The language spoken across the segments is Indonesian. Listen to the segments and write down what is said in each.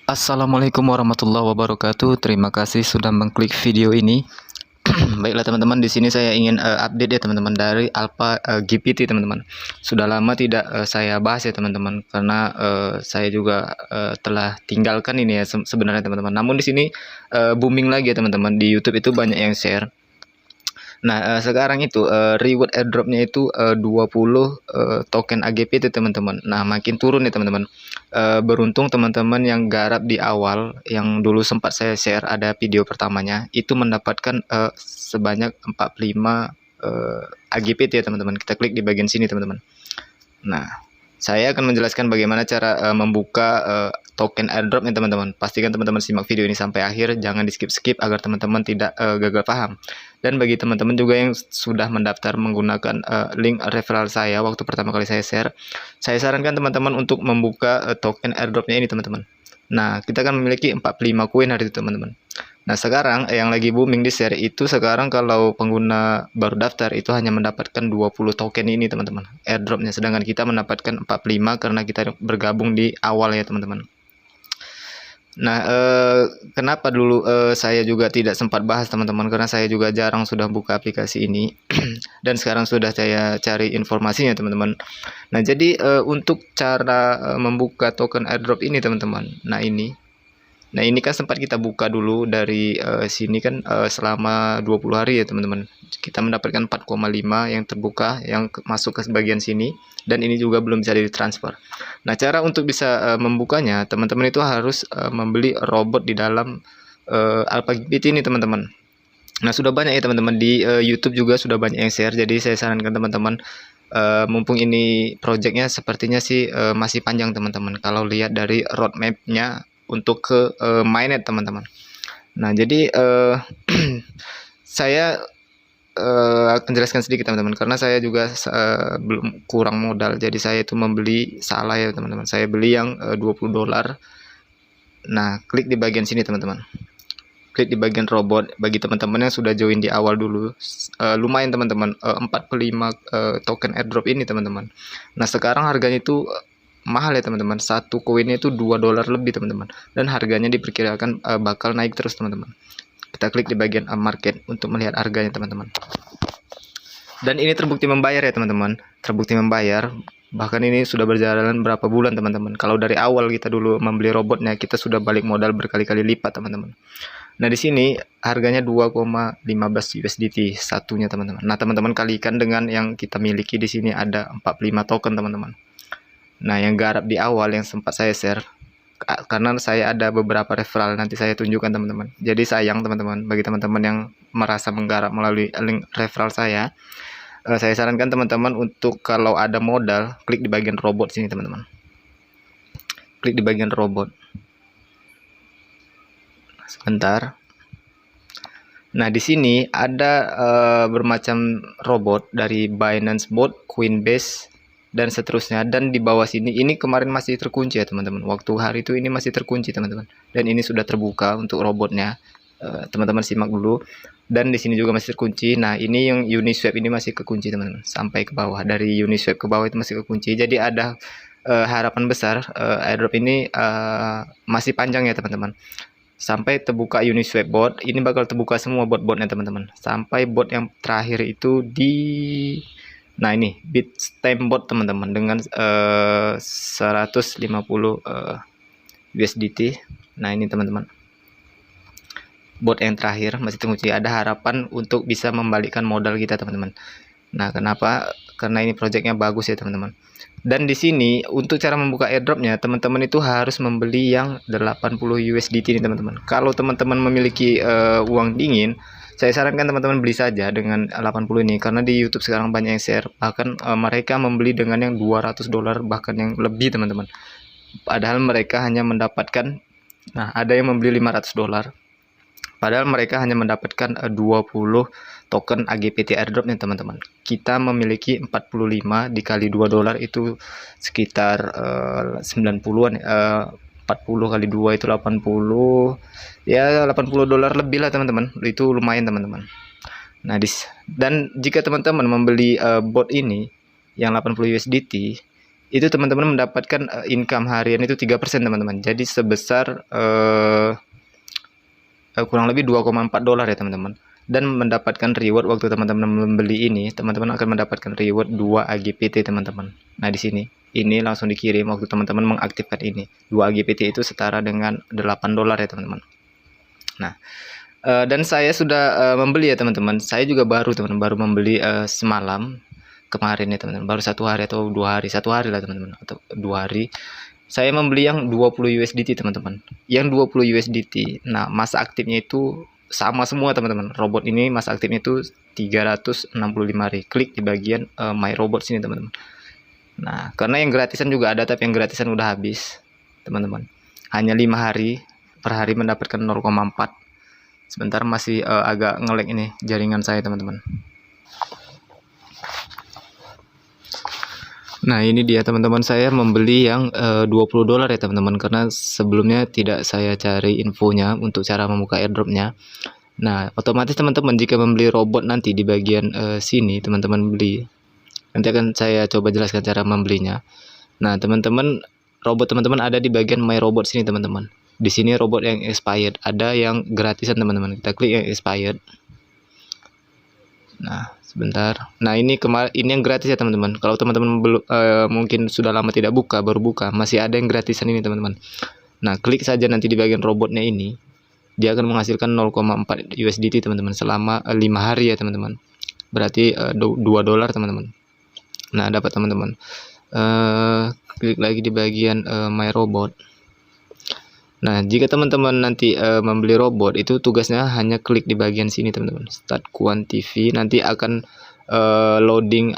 Assalamualaikum warahmatullahi wabarakatuh. Terima kasih sudah mengklik video ini. Baiklah teman-teman, di sini saya ingin update ya teman-teman dari Alpha GPT teman-teman. Sudah lama tidak saya bahas ya teman-teman, karena saya juga telah tinggalkan ini ya sebenarnya teman-teman. Namun di sini booming lagi ya teman-teman. Di YouTube itu banyak yang share. Nah, sekarang itu reward airdropnya itu 20 token AGP itu teman-teman. Nah, makin turun nih teman-teman. Beruntung teman-teman yang garap di awal, yang dulu sempat saya share ada video pertamanya, itu mendapatkan sebanyak 45 AGP itu ya teman-teman. Kita klik di bagian sini teman-teman. Nah, saya akan menjelaskan bagaimana cara membuka token airdrop nih teman-teman. Pastikan teman-teman simak video ini sampai akhir, jangan di skip-skip agar teman-teman tidak gagal paham. Dan bagi teman-teman juga yang sudah mendaftar menggunakan link referral saya waktu pertama kali saya share, saya sarankan teman-teman untuk membuka token airdropnya ini teman-teman. Nah, kita akan memiliki 45 koin hari itu teman-teman. Nah, sekarang yang lagi booming di share itu sekarang kalau pengguna baru daftar itu hanya mendapatkan 20 token ini teman-teman, airdropnya, sedangkan kita mendapatkan 45 karena kita bergabung di awal ya teman-teman. Nah, kenapa dulu saya juga tidak sempat bahas teman-teman, karena saya juga jarang sudah buka aplikasi ini dan sekarang sudah saya cari informasinya teman-teman. Nah, jadi untuk cara membuka token airdrop ini teman-teman, Nah ini kan sempat kita buka dulu dari sini kan selama 20 hari ya teman-teman. Kita mendapatkan 4,5 yang terbuka yang masuk ke bagian sini, dan ini juga belum bisa ditransfer. Nah, cara untuk bisa membukanya teman-teman itu harus membeli robot di dalam Alpha GPT ini teman-teman. Nah, sudah banyak ya teman-teman di YouTube juga sudah banyak yang share. Jadi saya sarankan teman-teman, mumpung ini projectnya sepertinya sih masih panjang teman-teman, kalau lihat dari roadmapnya untuk ke mainnet teman-teman. Nah, jadi saya akan jelaskan sedikit teman-teman, karena saya juga belum kurang modal, jadi saya itu membeli salah ya teman-teman. Saya beli yang $20. Nah, klik di bagian sini teman-teman, klik di bagian robot. Bagi teman-teman yang sudah join di awal dulu, lumayan teman-teman, 45 token airdrop ini teman-teman. Nah, sekarang harganya itu mahal ya teman-teman, satu koinnya itu $2 lebih teman-teman, dan harganya diperkirakan bakal naik terus teman-teman. Kita klik di bagian market untuk melihat harganya teman-teman, dan ini terbukti membayar ya teman-teman, terbukti membayar. Bahkan ini sudah berjalan berapa bulan teman-teman. Kalau dari awal kita dulu membeli robotnya, kita sudah balik modal berkali-kali lipat teman-teman. Nah, di sini harganya 2,15 USDT satunya teman-teman. Nah, teman-teman kalikan dengan yang kita miliki di sini ada 45 token teman-teman. Nah, yang garap di awal yang sempat saya share, karena saya ada beberapa referral, nanti saya tunjukkan teman-teman. Jadi sayang teman-teman, bagi teman-teman yang merasa menggarap melalui link referral saya sarankan teman-teman untuk kalau ada modal, klik di bagian robot sini teman-teman. Klik di bagian robot. Sebentar. Nah, di sini ada bermacam robot dari Binance Bot, Coinbase, dan seterusnya. Dan di bawah sini ini kemarin masih terkunci ya teman-teman, waktu hari itu ini masih terkunci teman-teman, dan ini sudah terbuka untuk robotnya. Teman-teman simak dulu, dan di sini juga masih terkunci. Nah, ini yang Uniswap ini masih kekunci teman-teman, sampai ke bawah, dari Uniswap ke bawah itu masih kekunci. Jadi ada harapan besar airdrop ini masih panjang ya teman-teman, sampai terbuka Uniswap bot. Ini bakal terbuka semua bot-botnya teman-teman, sampai bot yang terakhir itu di, nah ini Bitstamp bot teman-teman, dengan 150 USDT. Nah, ini teman-teman, bot yang terakhir masih terkunci. Ada harapan untuk bisa membalikkan modal kita teman-teman. Nah, kenapa? Karena ini projectnya bagus ya teman-teman. Dan di sini untuk cara membuka airdropnya, teman-teman itu harus membeli yang 80 USDT ini teman-teman. Kalau teman-teman memiliki uang dingin, saya sarankan teman-teman beli saja dengan 80 ini, karena di YouTube sekarang banyak yang share, bahkan mereka membeli dengan yang $200 bahkan yang lebih teman-teman. Padahal mereka hanya mendapatkan, nah ada yang membeli $500, padahal mereka hanya mendapatkan 20 token AGPT airdrop nih teman-teman. Kita memiliki 45 dikali $2 itu sekitar 90-an, 40 kali 2 itu 80, ya $80 lebih lah teman-teman. Itu lumayan teman-teman. Nah, dan jika teman-teman membeli bot ini yang 80 USDT, itu teman-teman mendapatkan income harian itu 3% teman-teman. Jadi sebesar kurang lebih 2,4 dolar ya teman-teman. Dan mendapatkan reward waktu teman-teman membeli ini, teman-teman akan mendapatkan reward 2 AGPT teman-teman. Nah, di sini ini langsung dikirim waktu teman-teman mengaktifkan ini. 2 AGPT itu setara dengan 8 dolar ya teman-teman. Nah, dan saya sudah membeli ya teman-teman. Saya juga baru teman-teman, baru membeli semalam kemarin ya teman-teman. Baru 1 hari atau 2 hari, 1 hari lah teman-teman, atau 2 hari. Saya membeli yang 20 USDT teman-teman. Yang 20 USDT. Nah, masa aktifnya itu sama semua teman-teman. Robot ini masa aktifnya itu 365 hari. Klik di bagian My Robot sini teman-teman. Nah, karena yang gratisan juga ada, tapi yang gratisan udah habis teman-teman. Hanya 5 hari, per hari mendapatkan 0,4. Sebentar, masih agak nge-lag ini jaringan saya teman-teman. Nah, ini dia teman-teman, saya membeli yang 20 dolar ya teman-teman, karena sebelumnya tidak saya cari infonya untuk cara membuka airdropnya. Nah, otomatis teman-teman jika membeli robot nanti di bagian sini teman-teman beli. Nanti akan saya coba jelaskan cara membelinya. Nah, teman-teman, robot teman-teman ada di bagian My Robot sini teman-teman. Di sini robot yang expired, ada yang gratisan teman-teman. Kita klik yang expired. Nah, sebentar. Nah, ini yang gratis ya teman-teman. Kalau teman-teman belum mungkin sudah lama tidak buka, baru buka, masih ada yang gratisan ini teman-teman. Nah, klik saja nanti di bagian robotnya ini. Dia akan menghasilkan 0,4 USDT teman-teman selama 5 hari ya teman-teman. Berarti 2 dolar teman-teman. Nah, dapat teman-teman. Klik lagi di bagian My Robot. Nah, jika teman-teman nanti membeli robot, itu tugasnya hanya klik di bagian sini teman-teman, Start Quant TV. Nanti akan loading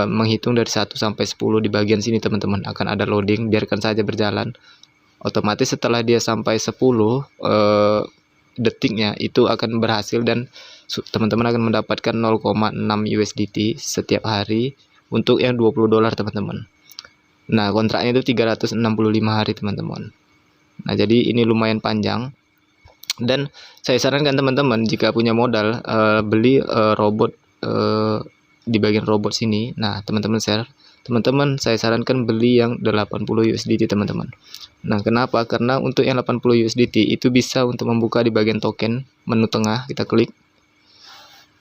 menghitung dari 1 sampai 10 di bagian sini teman-teman. Akan ada loading, biarkan saja berjalan. Otomatis setelah dia sampai 10 detiknya itu akan berhasil, dan teman-teman akan mendapatkan 0,6 USDT setiap hari untuk yang 20 dolar teman-teman. Nah, kontraknya itu 365 hari teman-teman. Nah, jadi ini lumayan panjang, dan saya sarankan teman-teman jika punya modal beli robot di bagian robot sini. Nah, teman-teman saya sarankan beli yang 80 USDT teman-teman. Nah, kenapa? Karena untuk yang 80 USDT itu bisa untuk membuka di bagian token menu tengah, kita klik.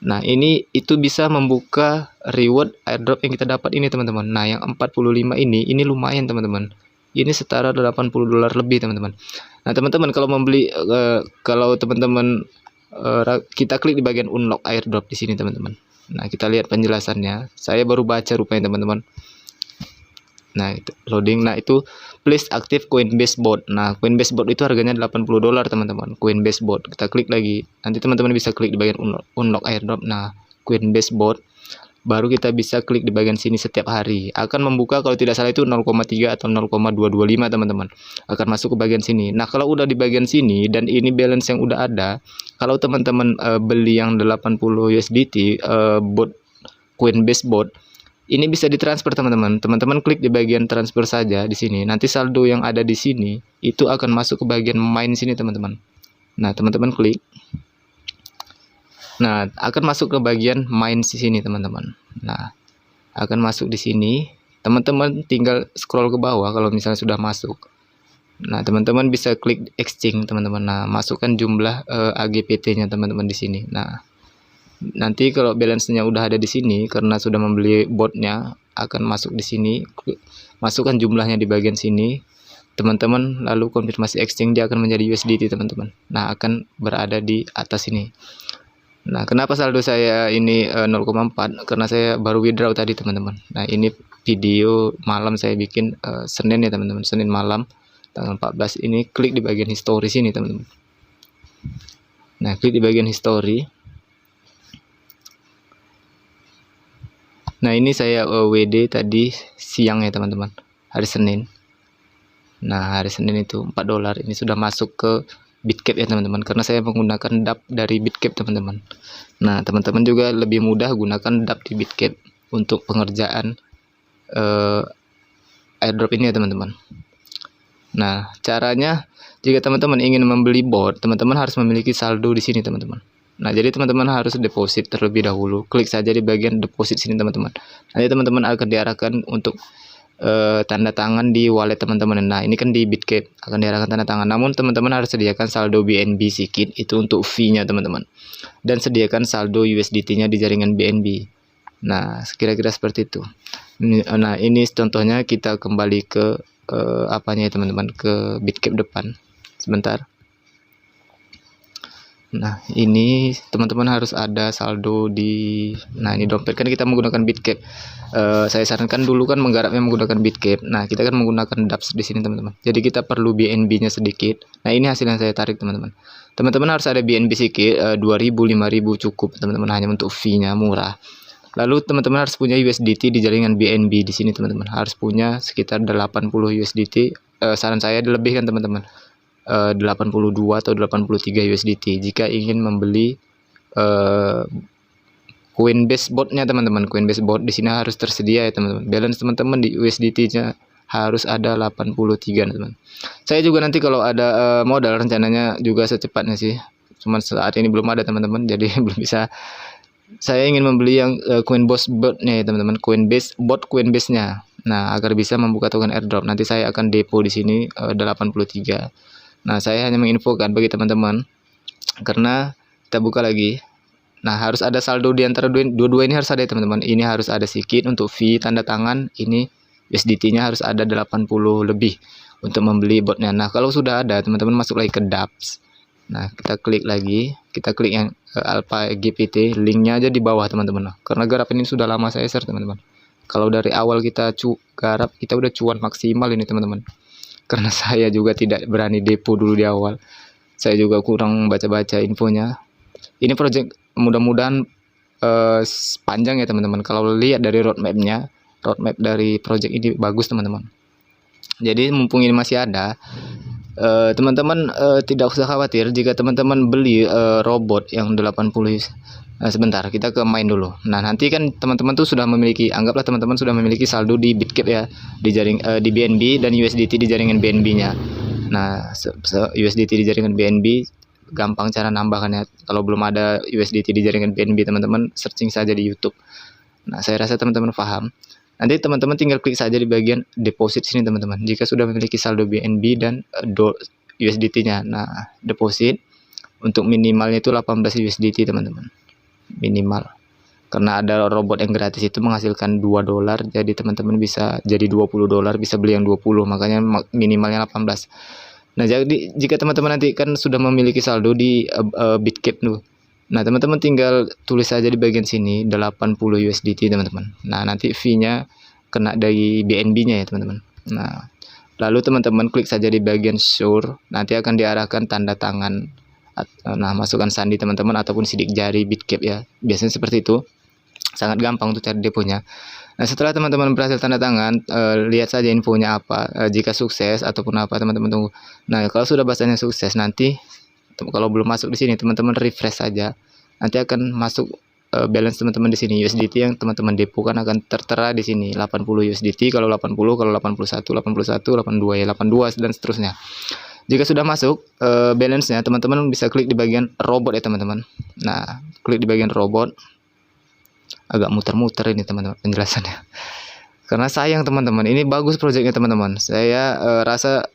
Nah, itu bisa membuka reward airdrop yang kita dapat ini teman-teman. Nah, yang 45 ini lumayan teman-teman. Ini setara 80 dolar lebih teman-teman. Nah, teman-teman kalau membeli kalau teman-teman kita klik di bagian unlock airdrop di sini teman-teman. Nah, kita lihat penjelasannya. Saya baru baca rupanya teman-teman. Nah, itu loading. Nah, itu please active Coinbase bot. Nah, Coinbase bot itu harganya 80 dolar teman-teman. Coinbase bot. Kita klik lagi. Nanti teman-teman bisa klik di bagian unlock airdrop. Nah, Coinbase bot. Baru kita bisa klik di bagian sini setiap hari. Akan membuka kalau tidak salah itu 0,3 atau 0,225 teman-teman. Akan masuk ke bagian sini. Nah, kalau udah di bagian sini dan ini balance yang udah ada, kalau teman-teman beli yang 80 USDT bot Coinbase bot, ini bisa ditransfer teman-teman. Teman-teman klik di bagian transfer saja di sini. Nanti saldo yang ada di sini itu akan masuk ke bagian mine sini teman-teman. Nah, teman-teman klik. Nah, akan masuk ke bagian mine di sini teman-teman. Nah, akan masuk di sini. Teman-teman tinggal scroll ke bawah kalau misalnya sudah masuk. Nah, teman-teman bisa klik exchange teman-teman. Nah, masukkan jumlah AGPT-nya teman-teman di sini. Nah, nanti kalau balance-nya udah ada di sini karena sudah membeli botnya, akan masuk di sini. Masukkan jumlahnya di bagian sini. Teman-teman lalu konfirmasi exchange, dia akan menjadi USDT teman-teman. Nah, akan berada di atas ini. Nah, kenapa saldo saya ini 0,4? Karena saya baru withdraw tadi teman-teman. Nah, ini video malam saya bikin Senin ya teman-teman, Senin malam tanggal 14. Ini klik di bagian history sini teman-teman. Nah, klik di bagian history. Nah, ini saya WD tadi siang ya teman-teman, hari Senin. Nah, hari Senin itu 4 dolar. Ini sudah masuk ke Bitcap ya teman-teman, karena saya menggunakan DApp dari Bitcap teman-teman. Nah, teman-teman juga lebih mudah gunakan DApp di Bitcap untuk pengerjaan airdrop ini ya teman-teman. Nah, caranya jika teman-teman ingin membeli bot, teman-teman harus memiliki saldo di sini teman-teman. Nah, jadi teman-teman harus deposit terlebih dahulu. Klik saja di bagian deposit sini teman-teman. Nanti teman-teman akan diarahkan untuk tanda tangan di wallet teman-teman. Nah, ini kan di Bitcape akan diarahkan tanda tangan. Namun teman-teman harus sediakan saldo BNB sedikit, itu untuk fee-nya teman-teman. Dan sediakan saldo USDT-nya di jaringan BNB. Nah, kira-kira seperti itu. Nah, ini contohnya. Kita kembali ke apanya ya teman-teman, ke Bitcape depan. Sebentar. Nah, ini teman-teman harus ada saldo di, nah ini dompet, kan kita menggunakan Bitcape. Saya sarankan dulu kan menggarapnya menggunakan Bitcape. Nah, kita kan menggunakan dApps di sini teman-teman. Jadi kita perlu BNB-nya sedikit. Nah, ini hasil yang saya tarik teman-teman. Teman-teman harus ada BNB sedikit, 2.000, 5.000 cukup teman-teman, hanya untuk fee-nya murah. Lalu teman-teman harus punya USDT di jaringan BNB di sini teman-teman. Harus punya sekitar 80 USDT. Saran saya lebih kan teman-teman. 82 atau 83 USDT jika ingin membeli Coinbase botnya teman-teman. Coinbase bot di sini harus tersedia ya teman-teman. Balance teman-teman di USDT-nya harus ada 83 teman-teman. Saya juga nanti kalau ada modal rencananya juga secepatnya sih. Cuman saat ini belum ada teman-teman, jadi belum bisa. Saya ingin membeli yang Coinbase botnya ya teman-teman. Coinbase bot, Coinbase-nya. Nah, agar bisa membuka token airdrop. Nanti saya akan depo di sini 83. Nah, saya hanya menginfokan bagi teman-teman karena kita buka lagi. Nah, harus ada saldo di antara dua-dua ini, harus ada ya teman-teman. Ini harus ada sedikit untuk fee tanda tangan. Ini USDT-nya harus ada 80 lebih untuk membeli botnya. Nah, kalau sudah ada, teman-teman masuk lagi ke dApps. Nah, kita klik lagi. Kita klik yang Alpha GPT. Linknya aja di bawah teman-teman. Nah, karena garap ini sudah lama saya share teman-teman. Kalau dari awal kita garap, kita udah cuan maksimal ini teman-teman. Karena saya juga tidak berani depo dulu di awal. Saya juga kurang baca-baca infonya. Ini project mudah-mudahan panjang ya teman-teman. Kalau lihat dari roadmap dari project ini bagus teman-teman. Jadi mumpung ini masih ada, teman-teman tidak usah khawatir jika teman-teman beli robot yang 80. Sebentar, kita ke main dulu. Nah, nanti kan teman-teman tuh sudah memiliki, anggaplah teman-teman sudah memiliki saldo di Bitcape ya, di di BNB dan USDT di jaringan BNB-nya. Nah, USDT di jaringan BNB gampang cara nambahkannya. Kalau belum ada USDT di jaringan BNB, teman-teman searching saja di YouTube. Nah, saya rasa teman-teman paham. Nanti teman-teman tinggal klik saja di bagian deposit sini teman-teman. Jika sudah memiliki saldo BNB dan USDT-nya. Nah, deposit untuk minimalnya itu 18 USDT teman-teman. Minimal, karena ada robot yang gratis itu menghasilkan $2, jadi teman-teman bisa jadi $20, bisa beli yang 20, makanya minimalnya 18. Nah, jadi jika teman-teman nanti kan sudah memiliki saldo di Bitcape tuh, nah teman-teman tinggal tulis saja di bagian sini 80 USDT teman-teman. Nah, nanti fee-nya kena dari BNB-nya ya teman-teman. Nah, lalu teman-teman klik saja di bagian sure, nanti akan diarahkan tanda tangan. Nah, masukkan sandi teman-teman ataupun sidik jari Bitcape ya. Biasanya seperti itu. Sangat gampang untuk cari deponya. Nah, setelah teman-teman berhasil tanda tangan, lihat saja infonya apa. Jika sukses ataupun apa, teman-teman tunggu. Nah, kalau sudah bahasanya sukses, nanti kalau belum masuk di sini, teman-teman refresh saja. Nanti akan masuk balance teman-teman di sini. USDT yang teman-teman depo kan akan tertera di sini 80 USDT, kalau 80, kalau 81, 82 ya, 82 dan seterusnya. Jika sudah masuk balance-nya, teman-teman bisa klik di bagian robot ya teman-teman. Nah, klik di bagian robot. Agak muter-muter ini teman-teman penjelasannya. Karena sayang teman-teman, ini bagus proyeknya teman-teman. Saya rasa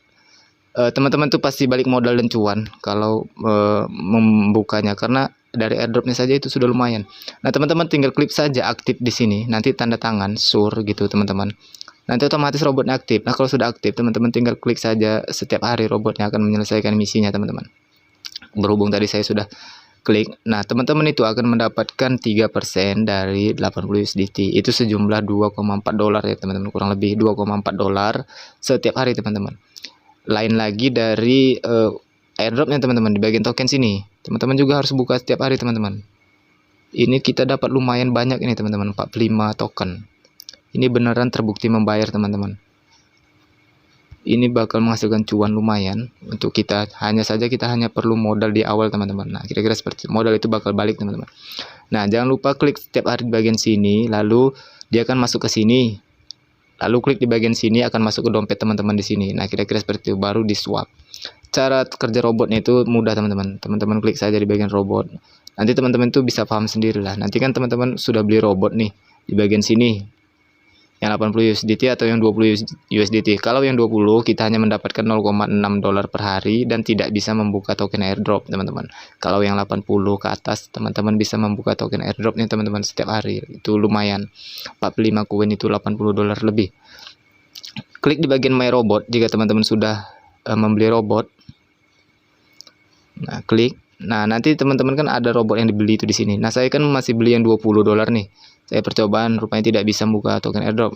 teman-teman tuh pasti balik modal dan cuan kalau membukanya, karena dari airdropnya saja itu sudah lumayan. Nah, teman-teman tinggal klik saja aktif di sini, nanti tanda tangan sure gitu teman-teman. Nanti otomatis robotnya aktif. Nah, kalau sudah aktif, teman-teman tinggal klik saja setiap hari robotnya akan menyelesaikan misinya, teman-teman. Berhubung tadi saya sudah klik. Nah, teman-teman itu akan mendapatkan 3% dari 80 USDT. Itu sejumlah $2,4 ya, teman-teman. Kurang lebih $2,4 setiap hari, teman-teman. Lain lagi dari airdropnya, teman-teman, di bagian token sini. Teman-teman juga harus buka setiap hari, teman-teman. Ini kita dapat lumayan banyak ini, teman-teman. 45 token. Ini beneran terbukti membayar teman-teman. Ini bakal menghasilkan cuan lumayan untuk kita. Hanya saja kita hanya perlu modal di awal teman-teman. Nah, kira-kira seperti itu. Modal itu bakal balik teman-teman. Nah, jangan lupa klik setiap hari di bagian sini. Lalu dia akan masuk ke sini. Lalu klik di bagian sini akan masuk ke dompet teman-teman di sini. Nah, kira-kira seperti itu. Baru di swap. Cara kerja robotnya itu mudah teman-teman. Teman-teman klik saja di bagian robot. Nanti teman-teman itu bisa paham sendiri lah. Nanti kan teman-teman sudah beli robot nih di bagian sini. yang 80 USDT atau yang 20 USDT. Kalau yang 20 kita hanya mendapatkan 0,6 dolar per hari dan tidak bisa membuka token airdrop teman-teman. Kalau yang 80 ke atas teman-teman bisa membuka token airdropnya teman-teman setiap hari. Itu lumayan, 45 koin itu 80 dolar lebih. Klik di bagian My Robot jika teman-teman sudah membeli robot. Nah, klik. Nah, nanti teman-teman kan ada robot yang dibeli itu di sini. Nah, saya kan masih beli yang 20 dolar nih. Saya percobaan rupanya tidak bisa membuka token airdrop.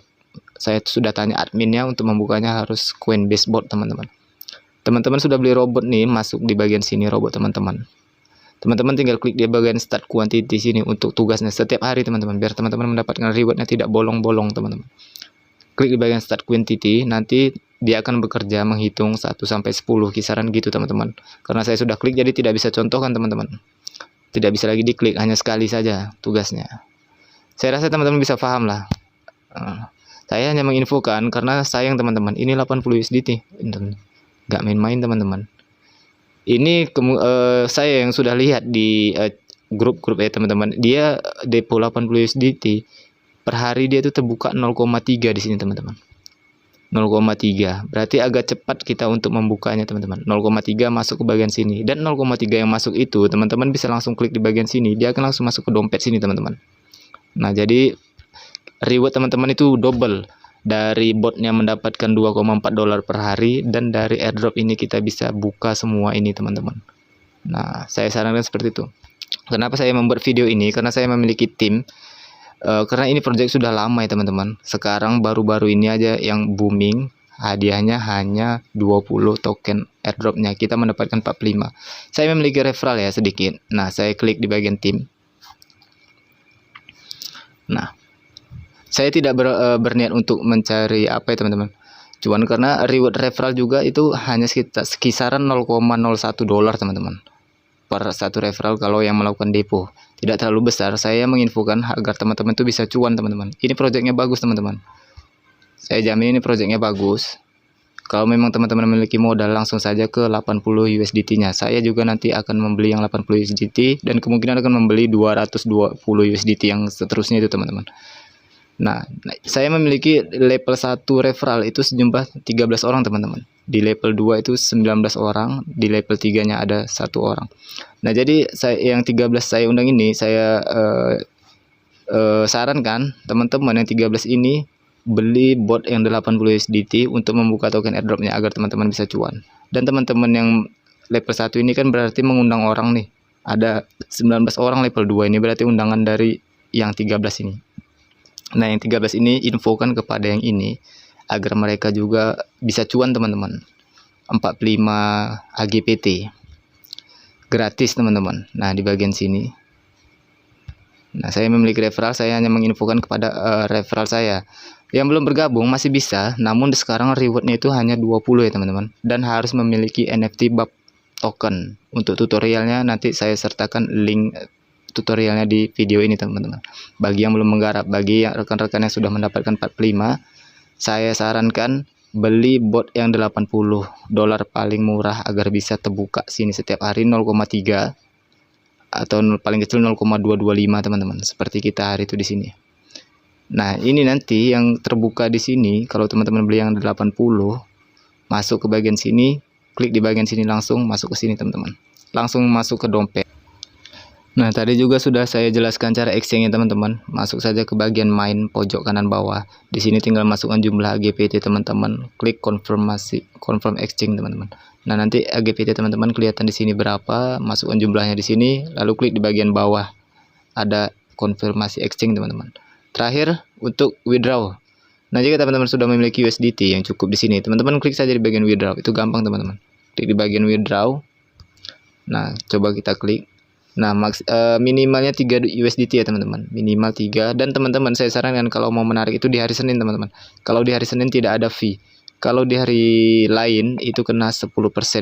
Saya sudah tanya adminnya, untuk membukanya harus Coinbase bot teman-teman. Teman-teman sudah beli robot nih, masuk di bagian sini robot teman-teman. Teman-teman tinggal klik di bagian start quantity sini untuk tugasnya setiap hari teman-teman, biar teman-teman mendapatkan rewardnya tidak bolong-bolong teman-teman. Klik di bagian start quantity, nanti dia akan bekerja menghitung 1 sampai 10 kisaran gitu teman-teman. Karena saya sudah klik jadi tidak bisa contohkan teman-teman. Tidak bisa lagi diklik, hanya sekali saja tugasnya. Saya rasa teman-teman bisa paham lah. Saya hanya menginfokan karena sayang teman-teman, ini 80 USDT. Nggak main-main teman-teman. Ini saya yang sudah lihat di grup-grup ya teman-teman. Dia depo 80 USDT. Per hari dia itu terbuka 0,3 di sini teman-teman. 0,3. Berarti agak cepat kita untuk membukanya teman-teman. 0,3 masuk ke bagian sini. Dan 0,3 yang masuk itu teman-teman bisa langsung klik di bagian sini. Dia akan langsung masuk ke dompet sini teman-teman. Nah, jadi reward teman-teman itu double. Dari botnya mendapatkan 2,4 dolar per hari, dan dari airdrop ini kita bisa buka semua ini teman-teman. Nah, saya sarankan seperti itu. Kenapa saya membuat video ini? Karena saya memiliki tim. Karena ini project sudah lama ya teman-teman. Sekarang baru-baru ini aja yang booming. Hadiahnya hanya 20 token airdropnya. Kita mendapatkan 45. Saya memiliki referral ya sedikit. Nah, saya klik di bagian tim. Nah, saya tidak berniat untuk mencari apa ya teman-teman. Cuman karena reward referral juga itu hanya kisaran 0,01 dolar teman-teman. Per satu referral kalau yang melakukan depo. Tidak terlalu besar. Saya menginfokan agar teman-teman itu bisa cuan teman-teman. Ini projectnya bagus teman-teman. Saya jamin ini projectnya bagus. Kalau memang teman-teman memiliki modal, langsung saja ke 80 USDT-nya. Saya juga nanti akan membeli yang 80 USDT dan kemungkinan akan membeli 220 USDT yang seterusnya itu teman-teman. Nah, saya memiliki level 1 referral itu sejumlah 13 orang teman-teman. Di level 2 itu 19 orang, di level 3-nya ada 1 orang. Nah, jadi yang 13 saya undang ini, saya sarankan teman-teman yang 13 ini beli bot yang 80 USDT untuk membuka token airdropnya agar teman-teman bisa cuan. Dan teman-teman yang level 1 ini kan berarti mengundang orang nih. Ada 19 orang level 2 ini berarti undangan dari yang 13 ini. Nah, yang 13 ini infokan kepada yang ini agar mereka juga bisa cuan teman-teman. 45 AGPT. Gratis teman-teman. Nah, di bagian sini. Nah, saya memiliki referral, saya hanya menginfokan kepada referral saya. Yang belum bergabung masih bisa, namun sekarang rewardnya itu hanya 20 ya teman-teman. Dan harus memiliki NFT BAP token. Untuk tutorialnya nanti saya sertakan link tutorialnya di video ini teman-teman. Bagi yang belum menggarap, bagi yang rekan-rekan yang sudah mendapatkan 45, saya sarankan beli bot yang 80 dolar paling murah agar bisa terbuka sini setiap hari 0,3 atau paling kecil 0,225 teman-teman. Seperti kita hari itu di sini. Nah, ini nanti yang terbuka di sini, kalau teman-teman beli yang 80, masuk ke bagian sini, klik di bagian sini langsung masuk ke sini teman-teman. Langsung masuk ke dompet. Nah, tadi juga sudah saya jelaskan cara exchange-nya teman-teman. Masuk saja ke bagian main pojok kanan bawah. Di sini tinggal masukkan jumlah AGPT teman-teman. Klik confirm exchange teman-teman. Nah, nanti AGPT teman-teman kelihatan di sini berapa, masukkan jumlahnya di sini, lalu klik di bagian bawah. Ada konfirmasi exchange teman-teman. Terakhir untuk withdraw. Nah, jika teman-teman sudah memiliki USDT yang cukup di sini, teman-teman klik saja di bagian withdraw. Itu gampang teman-teman. Klik di bagian withdraw. Nah, coba kita klik. Nah, minimalnya 3 USDT ya teman-teman. Minimal 3. Dan teman-teman saya sarankan kalau mau menarik itu di hari Senin teman-teman. Kalau di hari Senin tidak ada fee. Kalau di hari lain itu kena 10%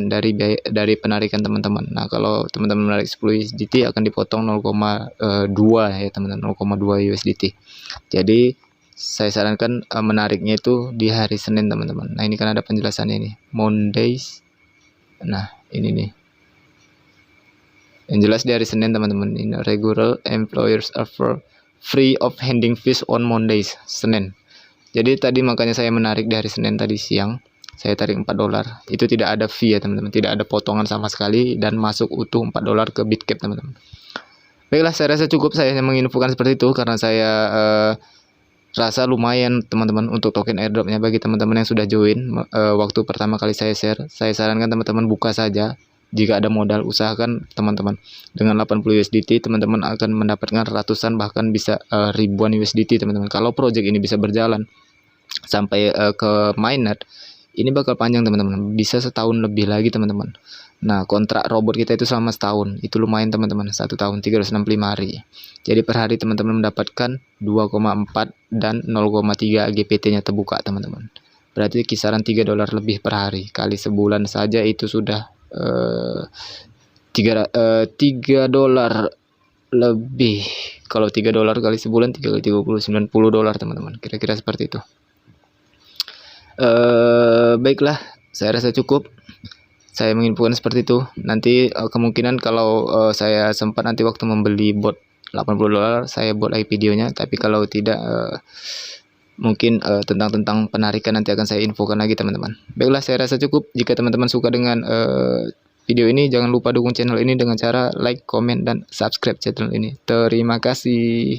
dari penarikan teman-teman. Nah, kalau teman-teman menarik 10 USDT akan dipotong 0,2 ya teman-teman, 0,2 USDT. Jadi saya sarankan menariknya itu di hari Senin teman-teman. Nah, ini kan ada penjelasannya ini. Mondays. Nah, ini nih. Yang jelas di hari Senin teman-teman. Ini regular employers offer free of handling fees on Mondays, Senin. Jadi tadi makanya saya menarik di hari Senin tadi siang, saya tarik $4. Itu tidak ada fee ya teman-teman, tidak ada potongan sama sekali dan masuk utuh $4 ke Bitcap teman-teman. Baiklah, saya rasa cukup saya hanya menginfokan seperti itu karena saya rasa lumayan teman-teman untuk token airdropnya. Bagi teman-teman yang sudah join waktu pertama kali saya share, saya sarankan teman-teman buka saja. Jika ada modal, usahakan teman-teman dengan 80 USDT teman-teman akan mendapatkan ratusan bahkan bisa ribuan USDT teman-teman. Kalau project ini bisa berjalan sampai ke mainnet, ini bakal panjang teman-teman, bisa setahun lebih lagi teman-teman. Nah, kontrak robot kita itu selama setahun, itu lumayan teman-teman, 1 tahun 365 hari. Jadi per hari teman-teman mendapatkan 2,4 dan 0,3 GPT-nya terbuka teman-teman. Berarti kisaran $3 lebih per hari, kali sebulan saja itu sudah $3 lebih. Kalau $3 kali sebulan 3 kali 30, $90 teman-teman, kira-kira seperti itu. Baiklah, saya rasa cukup. Saya menginfokan seperti itu. Nanti kemungkinan kalau saya sempat nanti waktu membeli bot $80, saya buat lagi videonya. Tapi kalau tidak, mungkin tentang penarikan nanti akan saya infokan lagi teman-teman. Baiklah, saya rasa cukup. Jika teman-teman suka dengan video ini, jangan lupa dukung channel ini dengan cara like, komen, dan subscribe channel ini. Terima kasih.